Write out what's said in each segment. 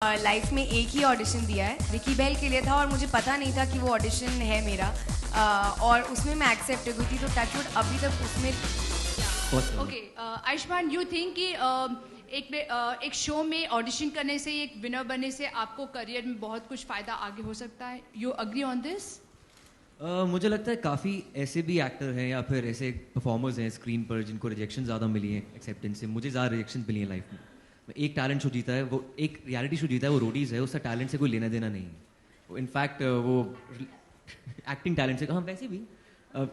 Life में एक ही audition दिया है, रिकी बेल के लिए था और मुझे पता नहीं था कि वो ऑडिशन है मेरा और उसमें मैं एक्सेप्ट हुई थी, तो टचवुड अभी तक उसमें। ओके आयुष्मान, यू थिंक कि एक शो में ऑडिशन करने से, एक विनर बनने से आपको करियर में बहुत कुछ फ़ायदा आगे हो सकता है? You agree on this? मुझे लगता है काफ़ी ऐसे भी एक्टर हैं या फिर ऐसे परफॉर्मर्स हैं स्क्रीन पर जिनको रिजेक्शन ज़्यादा मिली है एक्सेप्टेंस से। मुझे ज़्यादा रिजेक्शन मिली है लाइफ में। एक टैलेंट शो जीता है, वो एक रियलिटी शो जीता है, वो रोडीज़ है, उसका टैलेंट से कोई लेना देना नहीं है। इनफैक्ट वो एक्टिंग टैलेंट से, हाँ वैसे भी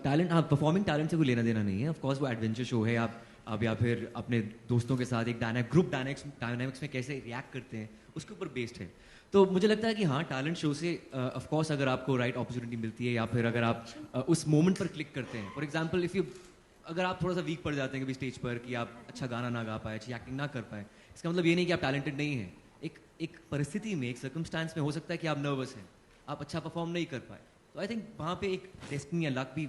टैलेंट, हाँ परफॉर्मिंग टैलेंट से कोई लेना देना नहीं है। ऑफकोर्स वो एडवेंचर शो है, आप या फिर अपने दोस्तों के साथ एक ग्रुप डायनामिक्स में कैसे रिएक्ट करते हैं उसके ऊपर बेस्ड है। तो मुझे लगता है कि हाँ, टैलेंट शो से ऑफकोर्स अगर आपको राइट अपॉर्चुनिटी मिलती है या फिर अगर आप उस मोमेंट पर क्लिक करते हैं, फॉर एग्जाम्पल अगर आप थोड़ा सा वीक पड़ जाते हैं कभी स्टेज पर कि आप अच्छा गाना ना गा पाए, अच्छी एक्टिंग ना कर पाए, इसका मतलब ये नहीं कि आप टैलेंटेड नहीं हैं। एक परिस्थिति में, एक सर्कमस्टांस में हो सकता है कि आप नर्वस हैं, आप अच्छा परफॉर्म नहीं कर पाए, तो आई थिंक वहाँ पे एक डेस्टिनी या लक भी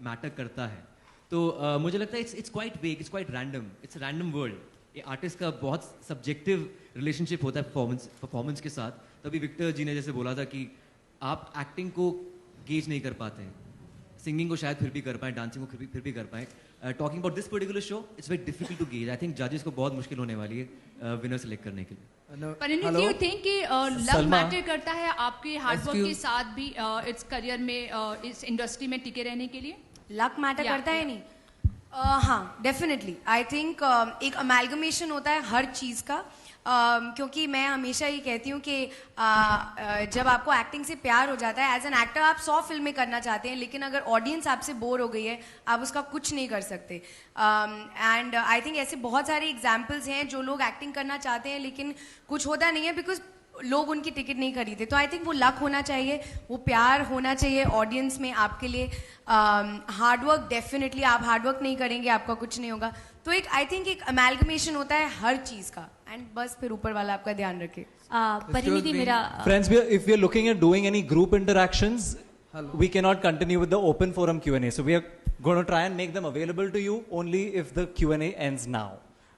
मैटर करता है। तो मुझे लगता है इट्स क्वाइट वेग, it's quite random, it's random world. ये आर्टिस्ट का बहुत सब्जेक्टिव रिलेशनशिप होता है परफॉर्मेंस के साथ। तभी विक्टर जी ने जैसे बोला था कि आप एक्टिंग को गेज नहीं कर पाते हैं, सिंगिंग को शायद फिर भी कर पाए, डांसिंग को फिर भी कर पाए। Talking about this particular show, it's very difficult to gauge. I think जजेस को बहुत मुश्किल होने वाली है विनर सेलेक्ट करने के लिए। परिणीति, यू थिंक कि लक मैटर करता है आपके हार्डवर्क के साथ भी इस करियर में, इस इंडस्ट्री में टिके रहने के लिए? लक मैटर करता है नहीं? हाँ, डेफिनेटली। आई थिंक एक अमेलगमेशन होता है हर चीज़ का। क्योंकि मैं हमेशा ये कहती हूँ कि जब आपको एक्टिंग से प्यार हो जाता है, एज एन एक्टर आप 100 फिल्में करना चाहते हैं, लेकिन अगर ऑडियंस आपसे बोर हो गई है, आप उसका कुछ नहीं कर सकते। एंड आई थिंक ऐसे बहुत सारे एग्जाम्पल्स हैं जो लोग एक्टिंग करना चाहते हैं लेकिन कुछ होता नहीं है बिकॉज लोग उनकी टिकट नहीं खरीदते। तो आई थिंक वो लक होना चाहिए, वो प्यार होना चाहिए ऑडियंस में आपके लिए। हार्डवर्क, डेफिनेटली आप हार्डवर्क नहीं करेंगे आपका कुछ नहीं होगा। तो एक आई थिंक एक अमेलगमेशन होता है हर चीज का, एंड बस फिर ऊपर वाला आपका ध्यान रखे। परिणीति, मेरा friends, if we are looking at doing any group interactions, we cannot continue with the open forum Q&A, so we are going to try and make them available to you only if the Q&A ends now.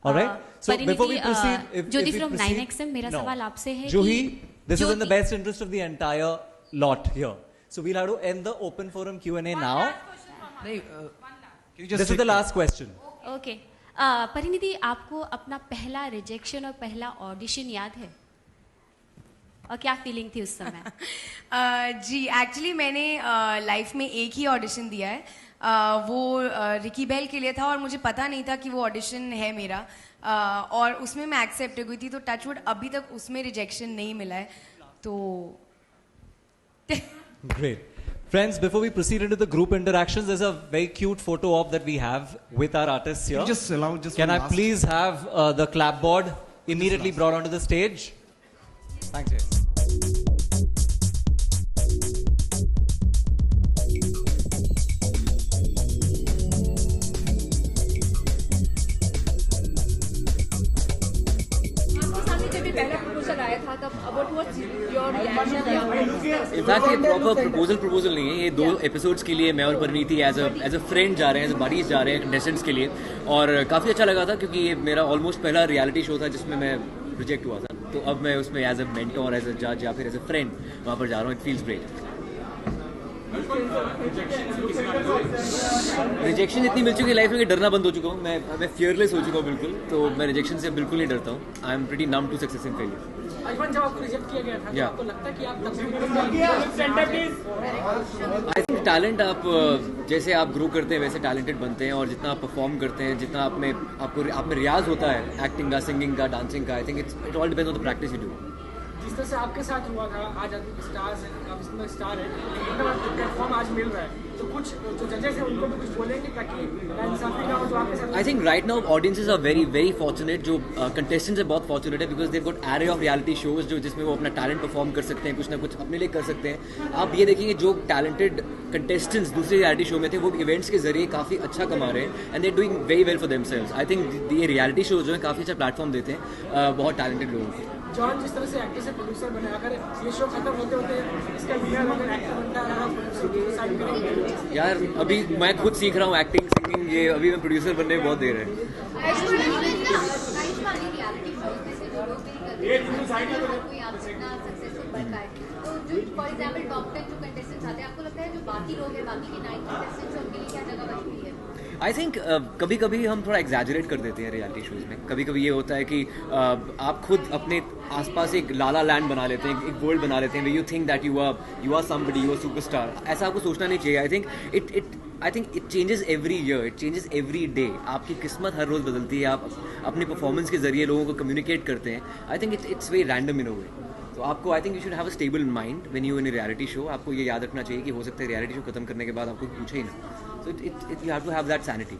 All right, so before we proceed, Jyoti from 9XM, मेरा सवाल आपसे है Juhi, this is in the best interest of the entire lot here, so we'll have to end the open forum Q&A now. This is the last question. Okay. Parineeti, आपको अपना पहला rejection और पहला audition याद है और क्या फीलिंग थी उस समय? जी, एक्चुअली मैंने लाइफ में एक ही ऑडिशन दिया है, वो रिकी बेल के लिए था और मुझे पता नहीं था कि वो ऑडिशन है मेरा और उसमें मैं एक्सेप्ट हुई थी, तो टचवुड अभी तक उसमें रिजेक्शन नहीं मिला है। तो Great. Friends, before we proceed into the group interactions, there's a very cute photo op that we have with our artists here. Can I please have the clapboard immediately brought onto the stage? Thanks, guys. In fact ये proper proposal नहीं है, ये 2 episodes के लिए मैं और Parineeti as a friend जा रहे हैं, एज अ बडीज जा रहे हैं कंटेस्टेंट्स के लिए, और काफ़ी अच्छा लगा था क्योंकि ये मेरा ऑलमोस्ट पहला रियलिटी शो था जिसमें मैं रिजेक्ट हुआ था। तो अब मैं उसमें as a mentor, as a जज या फिर एज अ फ्रेंड वहाँ पर जा रहा हूँ। It feels great. रिजेक्शन इतनी मिल चुकी है लाइफ में कि डरना बंद हो चुका हूँ। मैं फियरलेस हो चुका हूँ बिल्कुल, तो मैं रिजेक्शन से बिल्कुल नहीं डरता हूँ। I am pretty numb to success in failure. जब आपको रिजेक्ट किया गया था, तो आपको लगता है कि आप आई थिंक टैलेंट, आप जैसे आप ग्रो करते हैं वैसे टैलेंटेड बनते हैं, और जितना आप परफॉर्म करते हैं, जितना आप में रियाज होता है एक्टिंग का, सिंगिंग का, डांसिंग का, आई think it all depends on the practice you do. जिस तरह से आपके साथ हुआ था, आज आप स्टार्स हैं, आप इसमें स्टार हैं, लेकिन प्लेटफॉर्म आज मिल रहा है, तो कुछ जो जजेस हैं उनको भी कुछ बोलेंगे ताकि इंसाफी ना हो जो आपके साथ? I think right now audiences are very very fortunate, जो कंटेस्टेंट्स हैं बहुत फॉर्चुनेट है, because they got array of reality shows जो जिसमें वो अपना टैलेंट परफॉर्म कर सकते हैं, कुछ ना कुछ अपने लिए कर सकते हैं। आप ये देखेंगे जो टैलेंटेड कंटेस्टेंट्स दूसरे रियलिटी शो में थे, वो इवेंट्स के जरिए काफ़ी अच्छा कमा रहे हैं, and they doing very well for themselves. I think ये रियलिटी शो जो है काफ़ी अच्छा प्लेटफॉर्म देते हैं बहुत टैलेंटेड लोगों को। जॉन जिस तरह से एक्टर से प्रोड्यूसर बने, अगर ये शो खत्म होते होते इसका विनर अगर एक्टर बनता है, आप प्रोड्यूसर साइड करेंगे? यार अभी मैं खुद सीख रहा हूँ एक्टिंग, सिंगिंग, ये अभी मैं प्रोड्यूसर बनने में बहुत देर है। इतना सक्सेसफुल बन पाए, तो जो फॉर एग्जाम्पल टॉप 10 जो कंटेस्टेंट्स आते हैं, आपको लगता है जो बाकी लोग हैं, बाकी के 9 कंटेस्टेंट्स, उनके लिए क्या जगह बचती है? आई थिंक कभी कभी हम थोड़ा एग्जैजरेट कर देते हैं रियलिटी शोज़ में. कभी कभी ये होता है कि आप खुद अपने आसपास एक लाला लैंड बना लेते हैं, एक वर्ल्ड बना लेते हैं, you think that you are somebody, you are superstar. ऐसा आपको सोचना नहीं चाहिए. I think it changes every year, it changes every day. आपकी किस्मत हर रोज़ बदलती है. आप अपने परफॉर्मेंस के जरिए लोगों को कम्युनिकेट करते हैं. I think it's very random in a way. तो आपको I think you should have a stable mind when you in a reality show. आपको ये याद रखना चाहिए कि हो सकता है रियलिटी शो खत्म करने के बाद आपको पूछे ही ना. So you have to have that sanity.